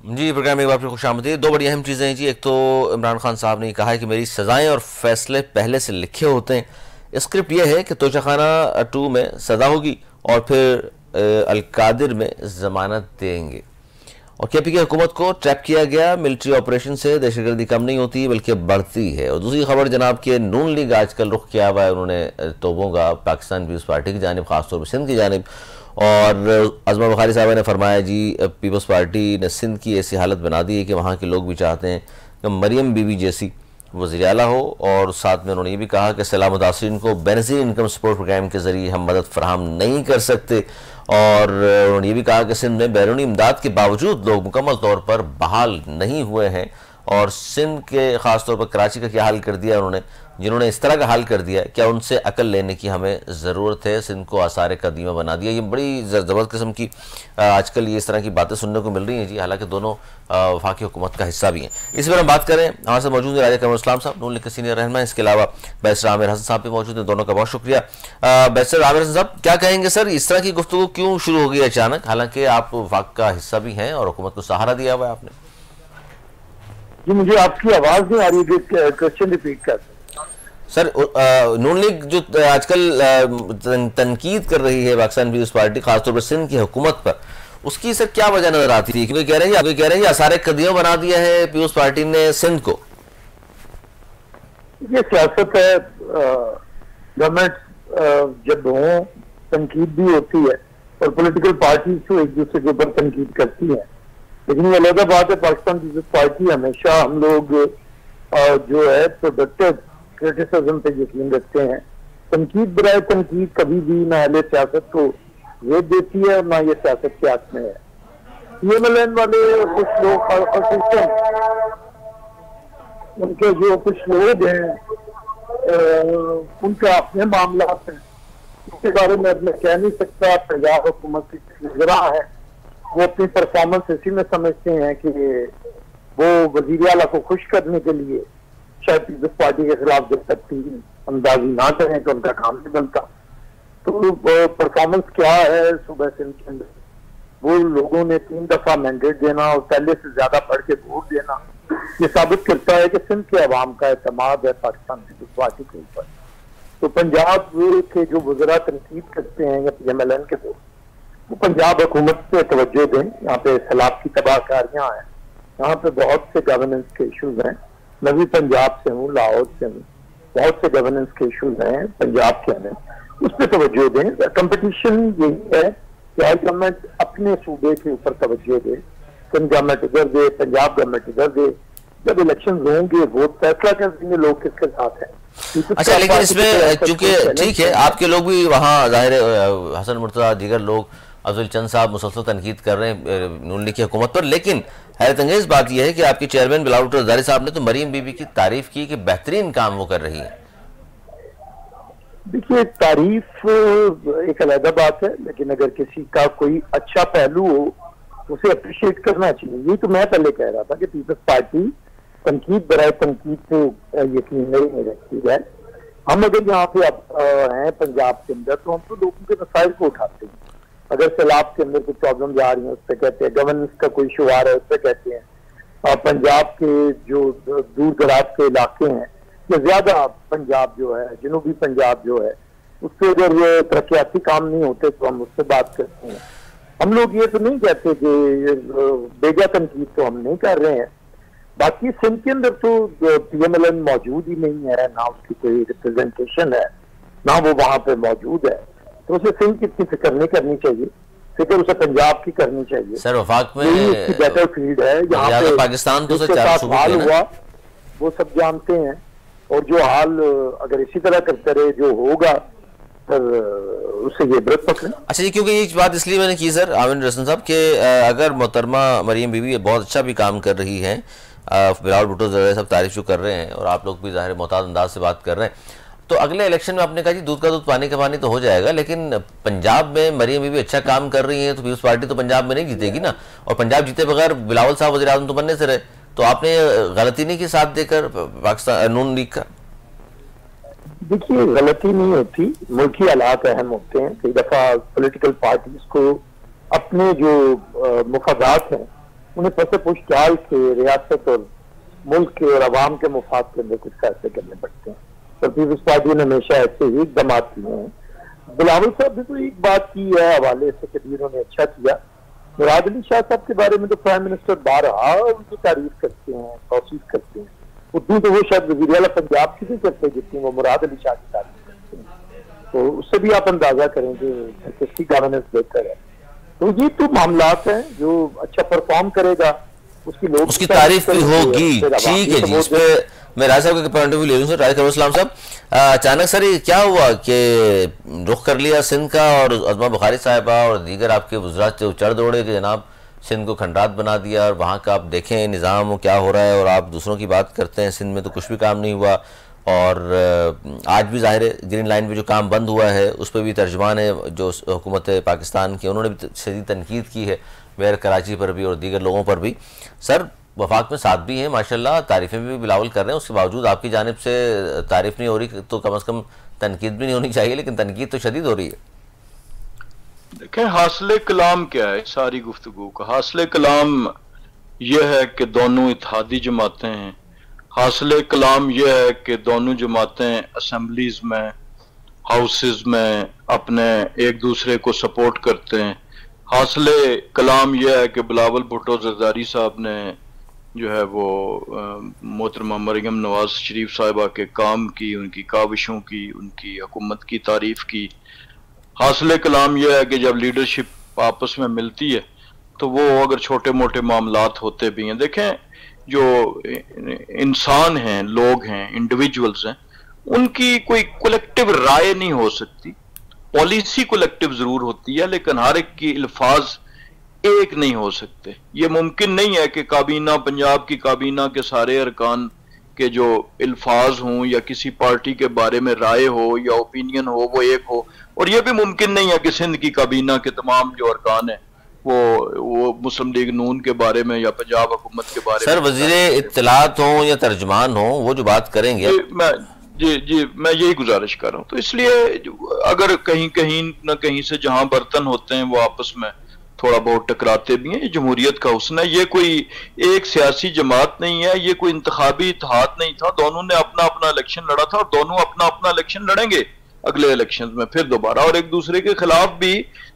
जी, programme में एक बार फिर खुशामदीद। दो बड़ी अहम चीज़ें हैं जी। एक तो इमरान खान साहब ने कहा है कि मेरी सज़ाएं और फैसले पहले से लिखे होते हैं। स्क्रिप्ट यह है कि तोशाखाना 2 में सज़ा होगी और फिर अलकादिर में ज़मानत देंगे। और केपी की हुकूमत को ट्रैप किया गया, मिलिट्री ऑपरेशन से दहशतगर्दी कम नहीं होती बल्कि बढ़ती है। और दूसरी खबर जनाब कि नून लीग आजकल रुख किया हुआ है उन्होंने तोबों का पाकिस्तान पीपल्स पार्टी की जानिब, खासतौर पर सिंध की जानिब। और अज़मा बुखारी साहब ने फरमाया जी पीपल्स पार्टी ने सिंध की ऐसी हालत बना दी है कि वहाँ के लोग भी चाहते हैं कि मरियम बीबी जैसी वज़ीर आला हो। और साथ में उन्होंने ये भी कहा कि सैलाब मुतासरीन को बेनज़ीर इनकम सपोर्ट प्रोग्राम के ज़रिए हम मदद फराहम नहीं कर सकते। और उन्होंने ये भी कहा कि सिंध में बैरूनी इमदाद के बावजूद लोग मुकम्मल तौर पर बहाल नहीं हुए हैं। और सिंध के ख़ासतौर पर कराची का क्या हाल कर दिया उन्होंने, जिन्होंने इस तरह का हाल कर दिया, क्या उनसे अकल लेने की हमें ज़रूरत है। सिंध को आसार कदीमा बना दिया। ये बड़ी ज़बरदस्त किस्म की आजकल ये इस तरह की बातें सुनने को मिल रही हैं जी, हालांकि दोनों वफाकी हुकूमत का हिस्सा भी हैं। इस पर हम बात करें, हमारे साथ मौजूद है राजा कमरुल इस्लाम साहब, नून लीग के सीनियर रहनुमा। इसके अलावा बैरिस्टर आमिर हसन साहब भी मौजूद हैं। दोनों का बहुत शुक्रिया। बैरिस्टर आमिर हसन साहब, क्या कहेंगे सर, इस तरह की गुफ्तगू क्यों शुरू हो गई अचानक, हालांकि आप वफाक का हिस्सा भी हैं और हुकूमत को सहारा दिया हुआ है आपने? जी, मुझे आपकी आवाज नहीं आ रही, क्वेश्चन रिपीट कर सर। नून लीग जो आजकल तनकीद कर रही है पाकिस्तान पीपल्स पार्टी खासतौर पर सिंध की हुकूमत पर, उसकी सर क्या वजह नजर आती थी? क्योंकि कह रहे हैं आसार कदीमा बना दिया है पीपल्स पार्टी ने सिंध को। ये सियासत है, गवर्नमेंट जब हो तनकीद भी होती है और पॉलिटिकल पार्टी तो एक दूसरे के ऊपर तनकीद करती है। लेकिन ये अलग बात है, पाकिस्तान पीपल्स पार्टी हमेशा हम लोग जो है प्रोडक्टिव क्रिटिसिज्म पे यकीन रखते हैं। तनकीद बराए तनकीद कभी भी ना अहले सियासत को वेद देती है और ना ये सियासत के हाथ में है। PMLN वाले कुछ लोग उनके जो कुछ लोग हैं उनका अपने मामला हैं, उसके बारे में मैं कह नहीं सकता। पंजाब हुकूमत की निगरान है, वो अपनी परफॉर्मेंस इसी में समझते हैं कि वो वज़ीर आला को खुश करने के लिए शायद पीपल्स पार्टी के खिलाफ जब तक अंदाजी ना करें तो उनका काम नहीं बनता। तो परफॉर्मेंस क्या है सुबह सिंध के अंदर, वो लोगों ने 3 दफा मैंडेट देना और पहले से ज्यादा बढ़ के वोट देना, ये साबित करता है कि सिंध के अवाम का एतमाद है पाकिस्तान पीपल्स पार्टी के ऊपर। तो पंजाब के जो वज़रा तनकीद करते हैं या PMLN के लोग, वो पंजाब हुकूमत पे तवज्जो दें। यहाँ पे सैलाब की तबाहकारियां हैं, यहाँ पे बहुत से गवर्नेंस के इशूज हैं। मैं भी पंजाब से हूँ, लाहौर से हूँ, बहुत से गवर्नेंस के इशूज हैं पंजाब के अंदर, उस पर तवज्जो दें। कंपटीशन यही है कि हर गवर्नमेंट अपने सूबे के ऊपर तवज्जो दे, सिंध गवर्नमेंट इधर दे, पंजाब गवर्नमेंट इधर दे। जब इलेक्शन होंगे वोट फैसला कर देंगे लोग किसके साथ है। अच्छा, लेकिन इसमें चूंकि ठीक है आपके लोग भी वहाँ जाहिर हसन मुर्तजा दीगर लोग अब्दुल चंद साहब मुसलसल तनकीद कर रहे हैं नून लीग की हुकूमत पर, लेकिन हैरत अंगेज बात यह है कि आपके चेयरमैन बिलावल भुट्टो ज़रदारी साहब ने तो मरीम बीबी की तारीफ की कि बेहतरीन काम वो कर रही है। देखिए, तारीफ एक अलग बात है, लेकिन अगर किसी का कोई अच्छा पहलू हो उसे अप्रिशिएट करना चाहिए। ये तो मैं पहले कह रहा था कि पीपल्स पार्टी तनकीद बराए तनकीद को यकीन नहीं रखती है। हम अगर यहाँ पे हैं पंजाब के अंदर तो हम तो लोगों के मसाइल को उठाते हैं। अगर सैलाब के अंदर कोई प्रॉब्लम आ रही है उस पर कहते हैं, गवर्नेंस का कोई इशू आ रहा है उस पर कहते हैं। पंजाब के जो दूर दराज के इलाके हैं या ज्यादा पंजाब जो है, जनूबी पंजाब जो है, उस पर अगर तरक्याती काम नहीं होते तो हम उससे बात करते हैं। हम लोग ये तो नहीं कहते कि बेजा तनकीद तो हम नहीं कर रहे हैं। बाकी सिंध के अंदर तो PMLN मौजूद ही नहीं है, ना उसकी कोई रिप्रेजेंटेशन है, ना वो वहां पे मौजूद है। तो उसे सिंध की इतनी फिक्र नहीं करनी चाहिए, फिक्र उसे पंजाब की करनी चाहिए। सर वफाक में उसकी बेटर फील्ड है। यहाँ पे पाकिस्तान तो हाल हुआ वो सब जानते हैं, और जो हाल अगर इसी तरह करते रहे जो होगा फिर उससे ये इबरत पकड़े। अच्छा जी, क्योंकि ये बात इसलिए मैंने की सर आमिर हसन साहब कि अगर मोहतरमा मरीम बीबी बहुत अच्छा भी काम कर रही है, बिलावल भुट्टो ज़रदारी सब तारीफ जो कर रहे हैं और आप लोग भी ज़ाहिर मोहताज अंदाज से बात कर रहे हैं, तो अगले इलेक्शन में आपने कहा जी दूध का दूध पानी का पानी तो हो जाएगा, लेकिन पंजाब में मरीम बीबी अच्छा काम कर रही है तो पीपल्स पार्टी तो पंजाब में नहीं जीतेगी ना। और पंजाब जीते बगैर बिलावल साहब वज़ीर आज़म तो बनने से रहे, तो आपने गलती नहीं की साथ देकर पाकिस्तान नून लीग का? देखिए, गलती नहीं होती, मुल्की हालात अहम होते हैं। कई दफा पॉलिटिकल पार्टीज को अपने जो मुफादात हैं उन्हें फंसे पुश डाल के रियासत और मुल्क के और अवाम के मुफाद के अंदर कुछ फैसले करने पड़ते हैं। तो पीपल्स पार्टी ने हमेशा ऐसे ही इकदाम किए हैं। बिलावल साहब ने तो एक बात की है हवाले से कि उन्होंने अच्छा किया। मुराद अली शाह साहब के बारे में तो प्राइम मिनिस्टर बारहा उनकी तारीफ करते हैं, तौसीफ करते हैं। उतनी तो वो शायद वज़ीर आला पंजाब की भी करते जितनी वो मुराद अली शाह की तारीफ करते हैं। तो उससे भी आप अंदाजा करें कि किसकी गवर्नेंस बेहतर है। तो ये तो मामलात हैं, जो अच्छा परफॉर्म करेगा उसकी तारीफ भी होगी। ठीक है जी, इस पे मैं राय साहब के पॉइंट ऑफ व्यू ले लूँ। राय करूँ साहब, अचानक सर ये क्या हुआ कि रुख कर लिया सिंध का और अज़मा बुखारी साहिबा और दीगर आपके वज़रात चढ़ दौड़े कि जनाब सिंध को खंडात बना दिया और वहाँ का आप देखें निज़ाम क्या हो रहा है और आप दूसरों की बात करते हैं। सिंध में तो कुछ भी काम नहीं हुआ और आज भी ज़ाहिर है ग्रीन लाइन पे जो काम बंद हुआ है उस पर भी तर्जुमान है जो हुकूमत पाकिस्तान की, उन्होंने भी शदीद तनकीद की है मेयर कराची पर भी और दीगर लोगों पर भी। सर वफाक में साथ भी हैं माशाल्लाह, तारीफ़ें भी बिलावल कर रहे हैं, उसके बावजूद आपकी जानिब से तारीफ़ नहीं हो रही तो कम अज़ कम तनकीद भी नहीं होनी चाहिए, लेकिन तनकीद तो शदीद हो रही है। देखें हासिल कलाम क्या है सारी गुफ्तगू का। हासिल कलाम यह है कि दोनों इत्तेहादी जमातें हैं। हासिल कलाम यह है कि दोनों जमातें असम्बलीज में, हाउसेज में अपने एक दूसरे को सपोर्ट करते हैं। हासिल कलाम यह है कि बिलावल भुट्टो जरदारी साहब ने जो है वो मोहतरमा मरियम नवाज शरीफ साहिबा के काम की, उनकी काविशों की, उनकी हुकूमत की तारीफ की। हासिल कलाम यह है कि जब लीडरशिप आपस में मिलती है तो वो अगर छोटे मोटे मामलात होते भी हैं, देखें जो इंसान हैं, लोग हैं, इंडिविजुअल्स हैं, उनकी कोई कलेक्टिव राय नहीं हो सकती। पॉलिसी कलेक्टिव जरूर होती है लेकिन हर एक की अल्फाज एक नहीं हो सकते। ये मुमकिन नहीं है कि काबीना, पंजाब की काबीना के सारे अरकान के जो अल्फाज हों या किसी पार्टी के बारे में राय हो या ओपिनियन हो वो एक हो, और ये भी मुमकिन नहीं है कि सिंध की काबीना के तमाम जो अरकान है वो मुस्लिम लीग नून के बारे में या पंजाब हुकूमत के बारे में। सर वज़ीर इत्तलात हो या तर्जमान हो वो जो बात करेंगे, मैं यही गुजारिश कर रहा हूँ। तो इसलिए अगर कहीं कहीं न कहीं से जहां बर्तन होते हैं वो आपस में थोड़ा बहुत टकराते भी हैं, ये जमहूरियत का हुस्न है। ये कोई एक सियासी जमात नहीं है, ये कोई इंतखाबी इत्तेहाद नहीं था। दोनों ने अपना अपना इलेक्शन लड़ा था और दोनों अपना अपना इलेक्शन लड़ेंगे अगले इलेक्शन में फिर दोबारा, और एक दूसरे के खिलाफ भी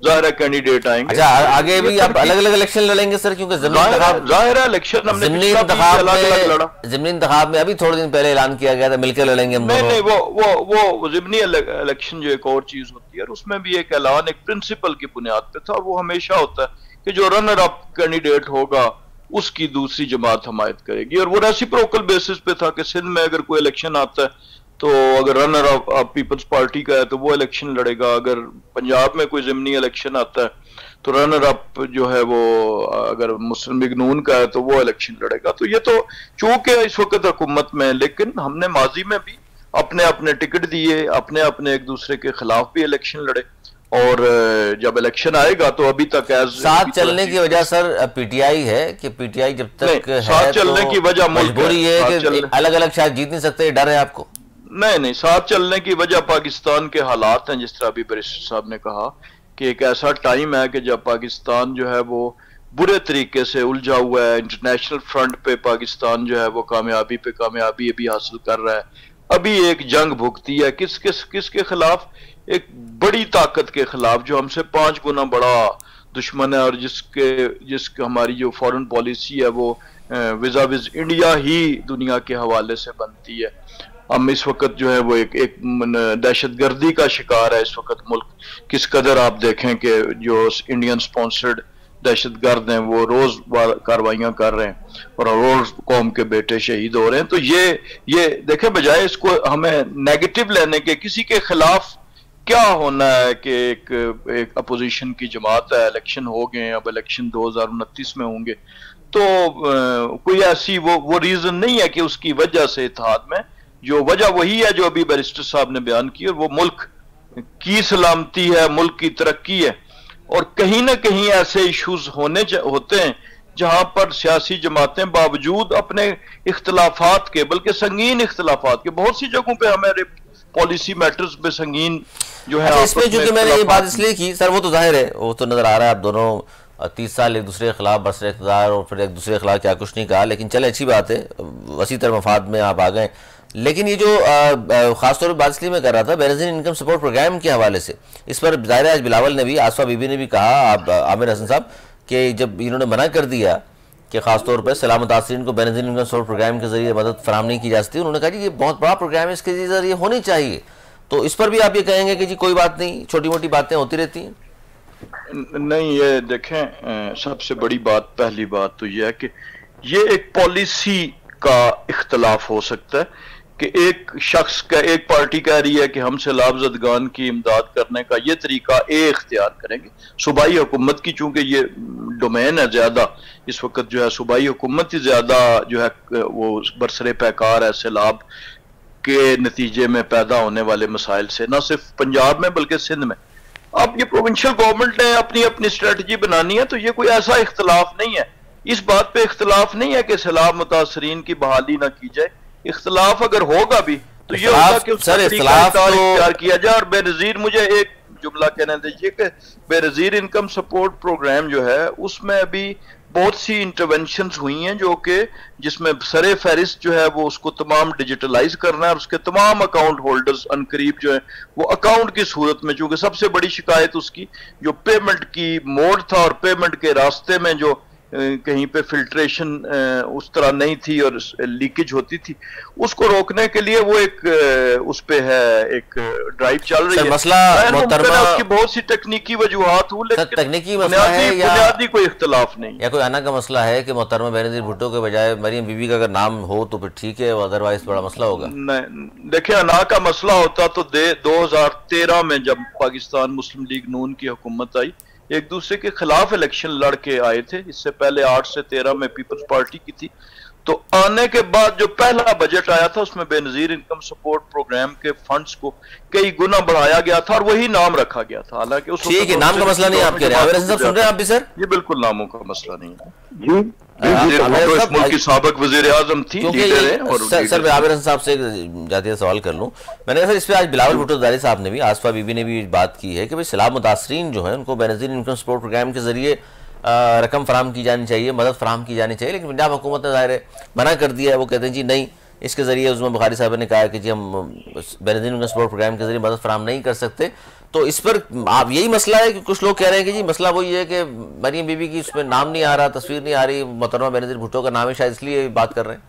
ज़ाहिर कैंडिडेट आएंगे। अच्छा आगे भी आप अलग अलग इलेक्शन लड़ेंगे सर, क्योंकि ज़ाहिर है इलेक्शन हमने अलग लड़ा। ज़िमनी इंतखाब में अभी थोड़े दिन पहले ऐलान किया गया था मिलकर लड़ेंगे हम। नहीं, वो ज़िमनी इलेक्शन जो एक और चीज होती है, उसमें भी एक ऐलान एक प्रिंसिपल की बुनियाद पे था। वो हमेशा होता है कि जो रनर अप कैंडिडेट होगा उसकी दूसरी जमात हमायत करेगी, और वो रेसिप्रोकल बेसिस पे था कि सिंध में अगर कोई इलेक्शन आता है तो अगर रनर अप पीपल्स पार्टी का है तो वो इलेक्शन लड़ेगा, अगर पंजाब में कोई ज़िमनी इलेक्शन आता है तो रनर अप जो है वो अगर मुस्लिम लीग नून का है तो वो इलेक्शन लड़ेगा। तो ये तो चूंकि इस वक्त हुकूमत में, लेकिन हमने माजी में भी अपने अपने टिकट दिए, अपने अपने एक दूसरे के खिलाफ भी इलेक्शन लड़े, और जब इलेक्शन आएगा तो अभी तक साथ चलने की वजह सर पीटीआई है कि पीटीआई जब तक साथ चलने की वजह मजबूरी है कि अलग अलग शायद जीत नहीं सकते, डर है आपको? नहीं, साथ चलने की वजह पाकिस्तान के हालात हैं। जिस तरह अभी बैरिस्टर साहब ने कहा कि एक ऐसा टाइम है कि जब पाकिस्तान जो है वो बुरे तरीके से उलझा हुआ है। इंटरनेशनल फ्रंट पे पाकिस्तान जो है वो कामयाबी पे कामयाबी अभी हासिल कर रहा है। अभी एक जंग भुगती है किसके खिलाफ? एक बड़ी ताकत के खिलाफ जो हमसे 5 गुना बड़ा दुश्मन है, और जिसके हमारी जो फॉरेन पॉलिसी है वो विजा विज इंडिया ही दुनिया के हवाले से बनती है। हम इस वक्त जो है वो एक दहशतगर्दी का शिकार है इस वक्त मुल्क। किस कदर आप देखें कि जो इंडियन स्पॉन्सर्ड दहशतगर्द हैं वो रोज कार्रवाइयां कर रहे हैं और रोज कौम के बेटे शहीद हो रहे हैं। तो ये देखें, बजाय इसको हमें नेगेटिव लेने के, किसी के खिलाफ क्या होना है कि एक अपोजिशन की जमात है, इलेक्शन हो गए, अब इलेक्शन 2029 में होंगे, तो कोई ऐसी वो रीजन नहीं है कि उसकी वजह से इत्तेहाद में, जो वजह वही है जो अभी बैरिस्टर साहब ने बयान की, और वो मुल्क की सलामती है, मुल्क की तरक्की है। और कहीं ना कहीं ऐसे इश्यूज होते हैं जहां पर सियासी जमातें बावजूद अपने इख्तलाफात के, बल्कि संगीन इख्तलाफात के, बहुत सी जगहों पे हमारे पॉलिसी मैटर्स पे संगीन जो है। इसमें चूंकि मैंने ये बात इसलिए की सर, वो तो जाहिर है, वो तो नजर आ रहा है आप दोनों 30 साल एक दूसरे के खिलाफ बरसर इक़्तिदार और फिर एक दूसरे के खिलाफ क्या कुछ नहीं कहा, लेकिन चले अच्छी बात है, वसी तर मफाद में आप आ गए। लेकिन ये जो खासतौर पर बात इसलिए मैं कर रहा था बेनज़ीर इनकम सपोर्ट प्रोग्राम के हवाले से, इस पर ज़ाहिर है आज बिलावल ने भी, आसफा बीबी ने भी कहा, आप आमिर हसन साहब, कि जब इन्होंने मना कर दिया कि खासतौर पर सैलाब मुतासिरीन को बेनज़ीर इनकम सपोर्ट प्रोग्राम के जरिए मदद फराहम नहीं की जा सकती, उन्होंने कहा जी ये बहुत बड़ा प्रोग्राम है, इसके जरिए होनी चाहिए। तो इस पर भी आप ये कहेंगे कि जी कोई बात नहीं, छोटी मोटी बातें होती रहती हैं? नहीं, ये देखें, सबसे बड़ी बात, पहली बात तो यह है कि ये एक पॉलिसी का इख्तलाफ हो सकता है कि एक शख्स का, एक पार्टी कह रही है कि हम सैलाब ज़दगान की इमदाद करने का ये तरीका इख्तियार करेंगे। सूबाई हुकूमत की चूंकि ये डोमेन है ज्यादा, इस वक्त जो है सूबाई हुकूमत ही ज्यादा जो है वो बरसरे पैकार है सैलाब के नतीजे में पैदा होने वाले मसाइल से, न सिर्फ पंजाब में बल्कि सिंध में। अब ये प्रोविंशियल गवर्नमेंट ने अपनी अपनी स्ट्रेटजी बनानी है, तो ये कोई ऐसा इख्तलाफ नहीं है, इस बात पे इख्तलाफ नहीं है कि सैलाब मुतासरीन की बहाली ना की जाए। इख्तलाफ अगर होगा भी तो ये होगा कि उसका इख्तियार किया जाए। और बेनज़ीर, मुझे एक जुमला कहने दीजिए कि बेनज़ीर इनकम सपोर्ट प्रोग्राम जो है उसमें अभी बहुत सी इंटरवेंशंस हुई हैं जो कि जिसमें सरे फहरिस्त जो है वो उसको तमाम डिजिटलाइज करना है और उसके तमाम अकाउंट होल्डर्स अनकरीब जो है वो अकाउंट की सूरत में, चूंकि सबसे बड़ी शिकायत उसकी जो पेमेंट की मोड था और पेमेंट के रास्ते में जो कहीं पे फिल्ट्रेशन उस तरह नहीं थी और लीकेज होती थी, उसको रोकने के लिए वो एक उस पे है एक ड्राइव चल रही है। मसला उसकी बहुत सी तकनीकी वजूहात हूँ, लेकिन तकनीकी मसला है या बुनियादी कोई इख्तलाफ नहीं, या कोई आना का मसला है कि मोहतरमा बेनज़ीर भुट्टो के बजाय मरियम बीबी का अगर नाम हो तो फिर ठीक है, अदरवाइज बड़ा मसला होगा। नहीं, देखिए, अना का मसला होता तो 2013 में जब पाकिस्तान मुस्लिम लीग नून की हुकूमत आई, एक दूसरे के खिलाफ इलेक्शन लड़ के आए थे। इससे पहले 8 से 13 में पीपल्स पार्टी की थी। तो आने के बाद जो पहला बजट आया था उसमें बेनज़ीर इनकम सपोर्ट प्रोग्राम के फंड्स को कई गुना बढ़ाया गया था और वही नाम रखा गया था। हालांकि उस ठीक है, नाम का मसला नहीं, आप कह रहे हैं, सुन रहे हैं आप भी सर? ये बिल्कुल नामों का मसला नहीं है जी। इस मुल्क की साबिक वज़ीर आज़म थी, लीडर है। और सर मैं आमिर हसन साहब से जाती सवाल कर लूं, मैंने कहा सर इस पे आज बिलावल भुट्टो ज़रदारी साहब ने भी, आसफा बीबी ने भी बात की है कि भाई सैलाब मुतासरीन जो है उनको बेनज़ीर इनकम सपोर्ट प्रोग्राम के जरिए रकम फराम की जानी चाहिए, मदद फराम की जानी चाहिए, लेकिन पंजाब हुकूमत ने ज़ाहिर है मना कर दिया है। वो कहते हैं जी नहीं, इसके जरिए उस्मान बुखारी साहब ने कहा कि जी हम बेनज़ीर इनकम सपोर्ट प्रोग्राम के जरिए मदद फराम नहीं कर सकते। तो इस पर आप यही मसला है कि कुछ लोग कह रहे हैं कि जी मसला वही है कि मरियम बीबी की उसमें नाम नहीं आ रहा, तस्वीर नहीं आ रही, मोहतरमा बेनज़ीर भुट्टो का नाम है, शायद इसलिए बात कर रहे हैं।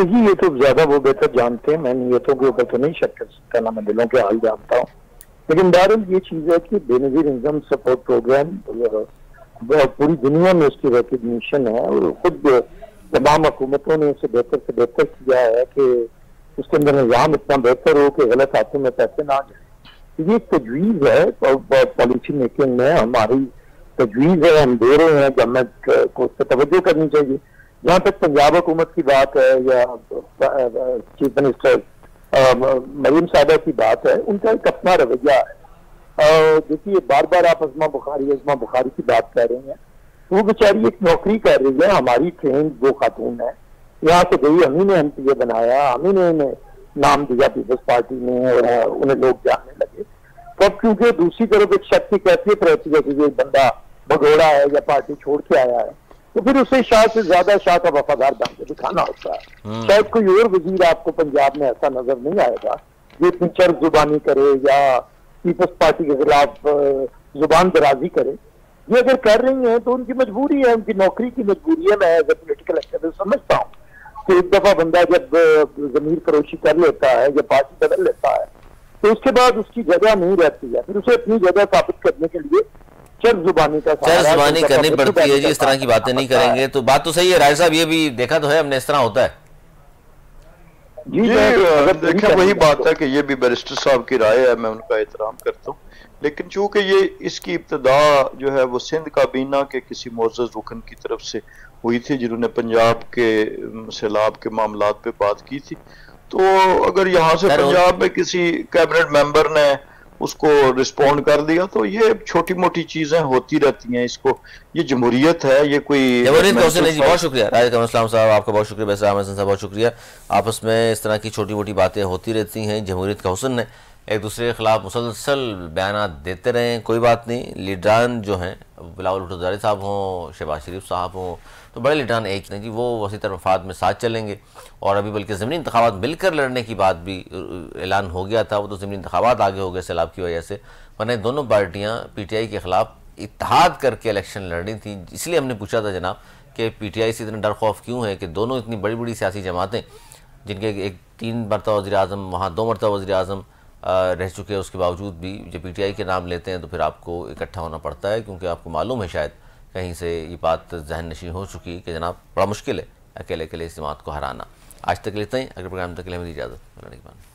जी, ये तो ज्यादा वो बेहतर जानते हैं, मैं नीयतों के ऊपर तो नहीं शक कर सकता, ना मैं दिलों के हाल जानता हूँ। लेकिन बहरहाल ये चीज है कि बेनज़ीर इनकम सपोर्ट प्रोग्राम पूरी दुनिया में उसकी रिकग्निशन है और खुद तमाम हुकूमतों ने उसे बेहतर से बेहतर किया है कि उसके अंदर निज़ाम इतना बेहतर हो कि गलत हाथों में पैसे ना जाए। ये तजवीज़ है पॉलिसी मेकिंग में, हमारी तजवीज़ है, हम दे रहे हैं, गवर्नमेंट को उस पर तवज्जो करनी चाहिए। जहाँ तक पंजाब हुकूमत की बात है या चीफ मिनिस्टर मरीम साहबा की बात है, उनका एक अपना रवैया है। देखिए, बार बार आप अज़मा बुखारी की बात कर रही हैं, वो बेचारी एक नौकरी कर रही है, हमारी ट्रेन वो खातून है, यहाँ से गई, हम ही ने MPA बनाया, हम ही ने इन्हें नाम दिया पीपल्स पार्टी में और उन्हें लोग जानने लगे। तब क्योंकि दूसरी तरफ एक शक की कैफियत रहती है कि ये बंदा भगोड़ा है या पार्टी छोड़ के आया है, तो फिर उसे शाह से ज्यादा शाह का वफादार बन के दिखाना होता है। शायद कोई और वजीर आपको पंजाब में ऐसा नजर नहीं आएगा जो इतनी चर्ब जुबानी करे या पीपल्स पार्टी के खिलाफ जुबान दराजी करे। ये अगर कर रही हैं तो उनकी मजबूरी है, उनकी नौकरी की मजबूरी है। मैं एज ए पोलिटिकल एक्टिविस्ट समझता हूँ कि एक दफा बंदा जब जमीर फरोशी कर लेता है या पार्टी बदल लेता है तो उसके बाद उसकी जगह नहीं रहती है, फिर उसे अपनी जगह साबित करने के लिए चर्ब जुबानी करनी पड़ती है जी। इस तरह की बातें नहीं करेंगे तो बात तो सही है। राय साहब, ये भी देखा तो है हमने, इस तरह होता है जी। देखिए, वही बात है कि ये भी बैरिस्टर साहब की राय है, मैं उनका एहतराम करता हूँ, लेकिन चूंकि ये इसकी इब्तदा जो है वो सिंध काबीना के किसी मोअज़्ज़ज़ रुकन की तरफ से हुई थी जिन्होंने पंजाब के सैलाब के मामलात पे बात की थी। तो अगर यहाँ से पंजाब में किसी कैबिनेट मेंबर ने उसको रिस्पॉन्ड कर दिया तो ये छोटी मोटी चीजें होती रहती हैं। इसको, ये जमहूरियत है, ये कोई जी। बहुत शुक्रिया राय कमल साहब, आपका बहुत शुक्रिया। वैसे आमिर हसन साहब बहुत शुक्रिया। आपस में इस तरह की छोटी मोटी बातें होती रहती हैं, जमहूरियत का हुस्न है। एक दूसरे के खिलाफ मुसलसल बयान देते रहें, कोई बात नहीं। लीडरान जो हैं, बिलावल भुट्टो ज़रदारी साहब हों, शहबाज शरीफ साहब हों, तो बड़े लीडरान एक नहीं जी, वो वसी तर मफाद में साथ चलेंगे। और अभी बल्कि ज़मीनी इंतखाबात मिलकर लड़ने की बात भी ऐलान हो गया था, वो तो ज़मीनी इंतखाबात आगे हो गए सैलाब की वजह से, वरना दोनों पार्टियाँ PTI के ख़िलाफ़ इत्तेहाद करके इलेक्शन लड़नी थी। इसलिए हमने पूछा था जनाब कि PTI से इतना डर खौफ क्यों है कि दोनों इतनी बड़ी बड़ी सियासी जमातें, जिनके एक 3 मरतबा वज़ीर आज़म, वहाँ 2 मरतबा वज़ीर आज़म रह चुके हैं, उसके बावजूद भी जब PTI के नाम लेते हैं तो फिर आपको इकट्ठा होना पड़ता है, क्योंकि आपको मालूम है शायद कहीं से ये बात जहन नशीन हो चुकी कि जनाब बड़ा मुश्किल है अकेले अकेले इस जमात को हराना। आज तक लेते हैं, अगर प्रोग्राम तक के लिए मेरी इजाज़त।